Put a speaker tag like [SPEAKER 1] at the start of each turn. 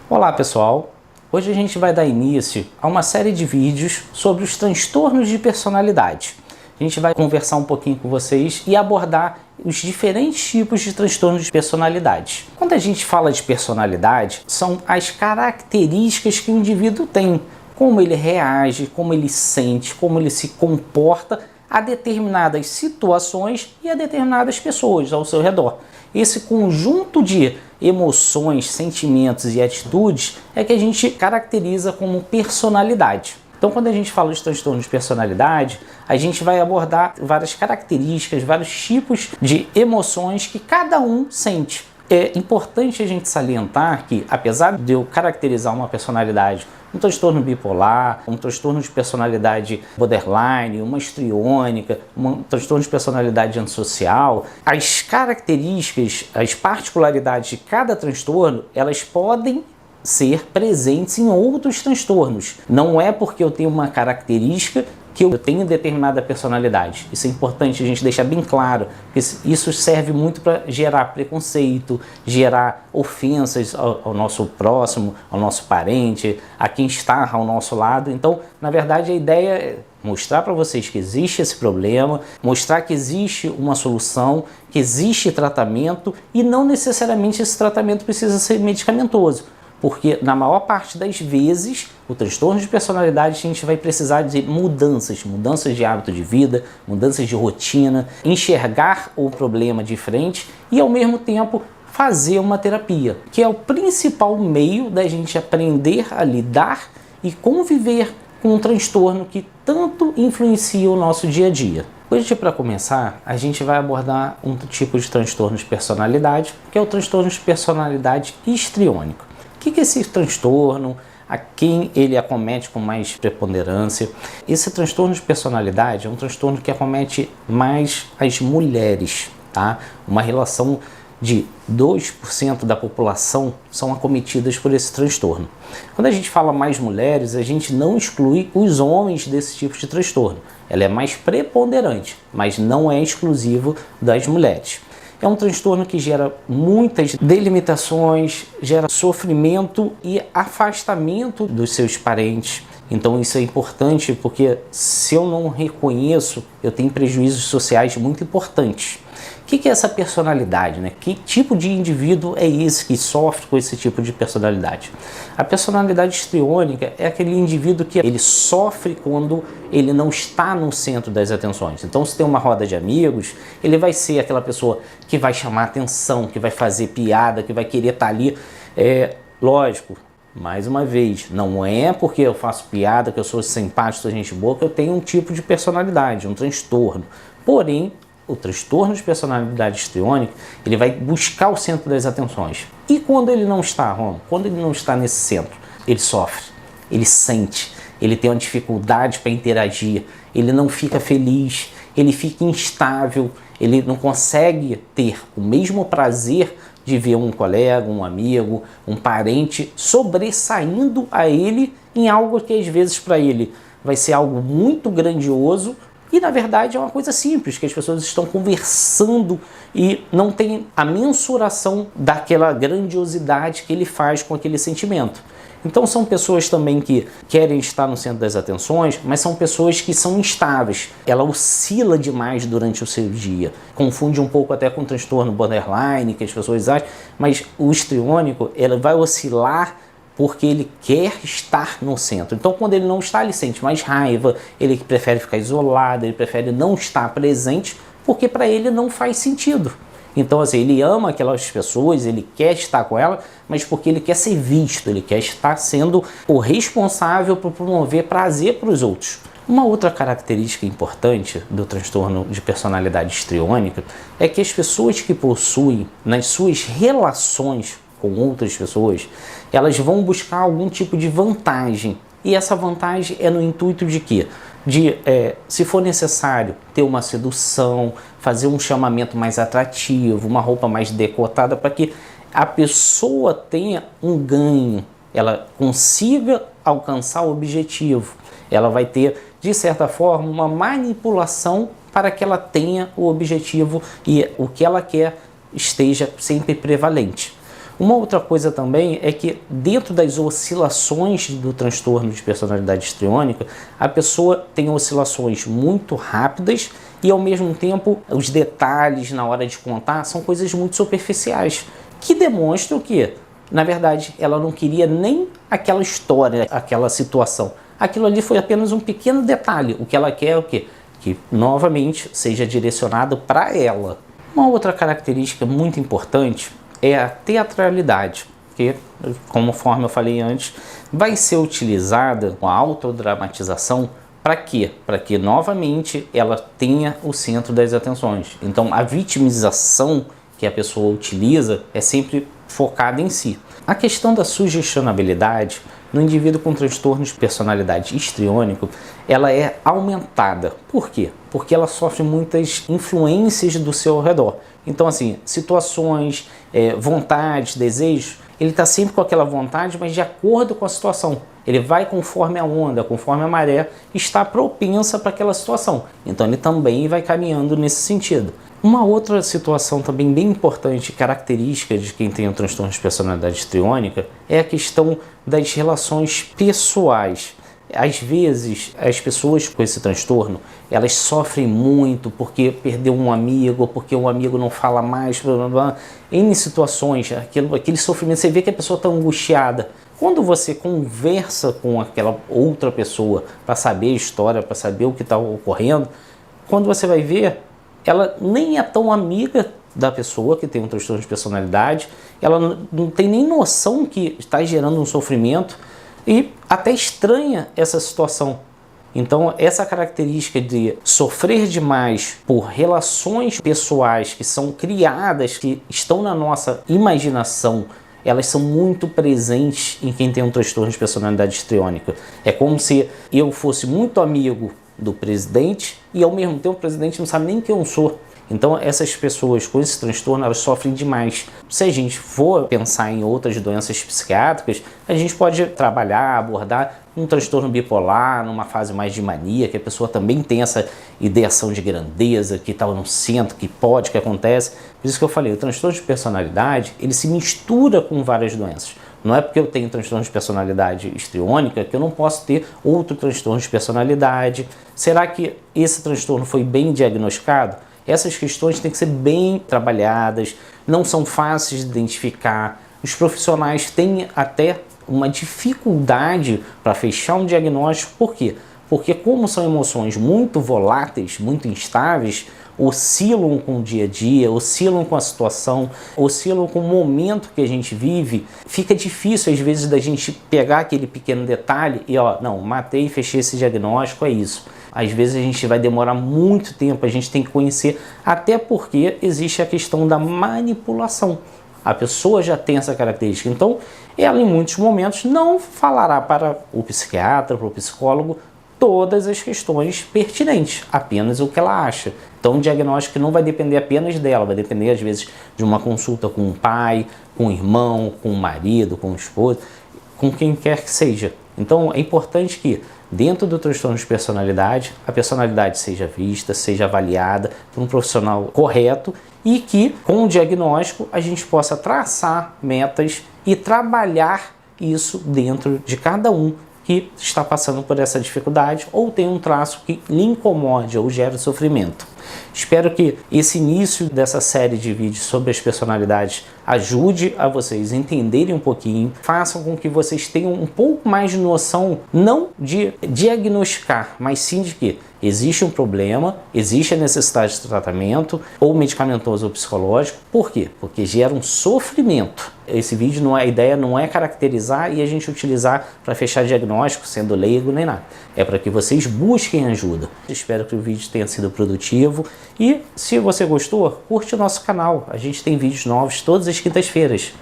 [SPEAKER 1] Olá pessoal, hoje a gente vai dar início a uma série de vídeos sobre os transtornos de personalidade. A gente vai conversar um pouquinho com vocês e abordar os diferentes tipos de transtornos de personalidade. Quando a gente fala de personalidade, são as características que o indivíduo tem, como ele reage, como ele sente, como ele se comporta a determinadas situações e a determinadas pessoas ao seu redor. Esse conjunto de emoções, sentimentos e atitudes é que a gente caracteriza como personalidade. Então, quando a gente fala de transtorno de personalidade, a gente vai abordar várias características, vários tipos de emoções que cada um sente. É importante a gente salientar que, apesar de eu caracterizar uma personalidade, um transtorno bipolar, um transtorno de personalidade borderline, uma histriônica, um transtorno de personalidade antissocial, as características, as particularidades de cada transtorno, elas podem ser presentes em outros transtornos. Não é porque eu tenho uma característica que eu tenho determinada personalidade. Isso é importante a gente deixar bem claro, porque isso serve muito para gerar preconceito, gerar ofensas ao nosso próximo, ao nosso parente, a quem está ao nosso lado. Então, na verdade, a ideia é mostrar para vocês que existe esse problema, mostrar que existe uma solução, que existe tratamento e não necessariamente esse tratamento precisa ser medicamentoso. Porque na maior parte das vezes, o transtorno de personalidade a gente vai precisar de mudanças de hábito de vida, mudanças de rotina, enxergar o problema de frente e ao mesmo tempo fazer uma terapia, que é o principal meio da gente aprender a lidar e conviver com um transtorno que tanto influencia o nosso dia a dia. Hoje, para começar, a gente vai abordar um tipo de transtorno de personalidade, que é o transtorno de personalidade histriônico. O que é esse transtorno? A quem ele acomete com mais preponderância? Esse transtorno de personalidade é um transtorno que acomete mais as mulheres, tá? Uma relação de 2% da população são acometidas por esse transtorno. Quando a gente fala mais mulheres, a gente não exclui os homens desse tipo de transtorno. Ela é mais preponderante, mas não é exclusivo das mulheres. É um transtorno que gera muitas delimitações, gera sofrimento e afastamento dos seus parentes. Então isso é importante porque se eu não reconheço, eu tenho prejuízos sociais muito importantes. O que é essa personalidade, né? Que tipo de indivíduo é esse que sofre com esse tipo de personalidade? A personalidade histriônica é aquele indivíduo que ele sofre quando ele não está no centro das atenções. Então, se tem uma roda de amigos, ele vai ser aquela pessoa que vai chamar atenção, que vai fazer piada, que vai querer estar ali. Lógico, mais uma vez, não é porque eu faço piada, que eu sou simpático, sou gente boa, que eu tenho um tipo de personalidade, um transtorno. Porém, o transtorno de personalidade histriônica, ele vai buscar o centro das atenções. E quando ele não está, Romo? Quando ele não está nesse centro, ele sofre, ele sente, ele tem uma dificuldade para interagir, ele não fica feliz, ele fica instável, ele não consegue ter o mesmo prazer de ver um colega, um amigo, um parente sobressaindo a ele em algo que às vezes para ele vai ser algo muito grandioso. E na verdade é uma coisa simples, que as pessoas estão conversando e não tem a mensuração daquela grandiosidade que ele faz com aquele sentimento. Então são pessoas também que querem estar no centro das atenções, mas são pessoas que são instáveis. Ela oscila demais durante o seu dia. Confunde um pouco até com o transtorno borderline, que as pessoas acham, mas o histriônico, ela vai oscilar porque ele quer estar no centro. Então, quando ele não está, ele sente mais raiva, ele prefere ficar isolado, ele prefere não estar presente, porque para ele não faz sentido. Então, assim, ele ama aquelas pessoas, ele quer estar com elas, mas porque ele quer ser visto, ele quer estar sendo o responsável por promover prazer para os outros. Uma outra característica importante do transtorno de personalidade histriônica é que as pessoas que possuem nas suas relações com outras pessoas, elas vão buscar algum tipo de vantagem. E essa vantagem é no intuito de quê? Se for necessário, ter uma sedução, fazer um chamamento mais atrativo, uma roupa mais decotada, para que a pessoa tenha um ganho, ela consiga alcançar o objetivo. Ela vai ter, de certa forma, uma manipulação para que ela tenha o objetivo e o que ela quer esteja sempre prevalente. Uma outra coisa também é que dentro das oscilações do transtorno de personalidade histriônica, a pessoa tem oscilações muito rápidas e ao mesmo tempo os detalhes na hora de contar são coisas muito superficiais, que demonstram que, na verdade, ela não queria nem aquela história, aquela situação. Aquilo ali foi apenas um pequeno detalhe. O que ela quer é o quê? Que novamente seja direcionado para ela. Uma outra característica muito importante é a teatralidade, que, conforme eu falei antes, vai ser utilizada com a autodramatização para quê? Para que novamente ela tenha o centro das atenções. Então a vitimização que a pessoa utiliza é sempre focada em si. A questão da sugestionabilidade no indivíduo com transtorno de personalidade histriônico, ela é aumentada. Por quê? Porque ela sofre muitas influências do seu redor. Então, assim, situações, vontades, desejos, ele está sempre com aquela vontade, mas de acordo com a situação. Ele vai conforme a onda, conforme a maré está propensa para aquela situação. Então, ele também vai caminhando nesse sentido. Uma outra situação também bem importante, característica de quem tem o transtorno de personalidade histriônica, é a questão das relações pessoais. Às vezes, as pessoas com esse transtorno, elas sofrem muito porque perdeu um amigo, porque o amigo não fala mais, blá, blá, blá. Em situações, aquele sofrimento, você vê que a pessoa está angustiada. Quando você conversa com aquela outra pessoa para saber a história, para saber o que está ocorrendo, quando você vai ver, ela nem é tão amiga da pessoa que tem um transtorno de personalidade, ela não tem nem noção que está gerando um sofrimento e até estranha essa situação. Então, essa característica de sofrer demais por relações pessoais que são criadas, que estão na nossa imaginação, elas são muito presentes em quem tem um transtorno de personalidade histriônica. É como se eu fosse muito amigo do presidente e ao mesmo tempo o presidente não sabe nem quem eu sou. Então essas pessoas com esse transtorno, elas sofrem demais. Se a gente for pensar em outras doenças psiquiátricas, a gente pode trabalhar, abordar um transtorno bipolar, numa fase mais de mania, que a pessoa também tem essa ideação de grandeza, que está no centro, que pode, que acontece. Por isso que eu falei, o transtorno de personalidade, ele se mistura com várias doenças. Não é porque eu tenho transtorno de personalidade histriônica que eu não posso ter outro transtorno de personalidade. Será que esse transtorno foi bem diagnosticado? Essas questões têm que ser bem trabalhadas, não são fáceis de identificar. Os profissionais têm até uma dificuldade para fechar um diagnóstico. Por quê? Porque como são emoções muito voláteis, muito instáveis, oscilam com o dia a dia, oscilam com a situação, oscilam com o momento que a gente vive, fica difícil às vezes da gente pegar aquele pequeno detalhe e não, matei e fechei esse diagnóstico, é isso. Às vezes a gente vai demorar muito tempo, a gente tem que conhecer, até porque existe a questão da manipulação. A pessoa já tem essa característica, então ela em muitos momentos não falará para o psiquiatra, para o psicólogo, todas as questões pertinentes, apenas o que ela acha. Então o diagnóstico não vai depender apenas dela, vai depender às vezes de uma consulta com o pai, com o irmão, com o marido, com o esposo, com quem quer que seja. Então é importante que dentro do transtorno de personalidade, a personalidade seja vista, seja avaliada por um profissional correto e que com o diagnóstico a gente possa traçar metas e trabalhar isso dentro de cada um que está passando por essa dificuldade ou tem um traço que lhe incomode ou gera sofrimento. Espero que esse início dessa série de vídeos sobre as personalidades ajude a vocês entenderem um pouquinho, façam com que vocês tenham um pouco mais de noção, não de diagnosticar, mas sim de que existe um problema, existe a necessidade de tratamento, ou medicamentoso ou psicológico. Por quê? Porque gera um sofrimento. Esse vídeo, a ideia não é caracterizar e a gente utilizar para fechar diagnóstico, sendo leigo nem nada. É para que vocês busquem ajuda. Espero que o vídeo tenha sido produtivo e se você gostou, curte o nosso canal. A gente tem vídeos novos todas as quintas-feiras.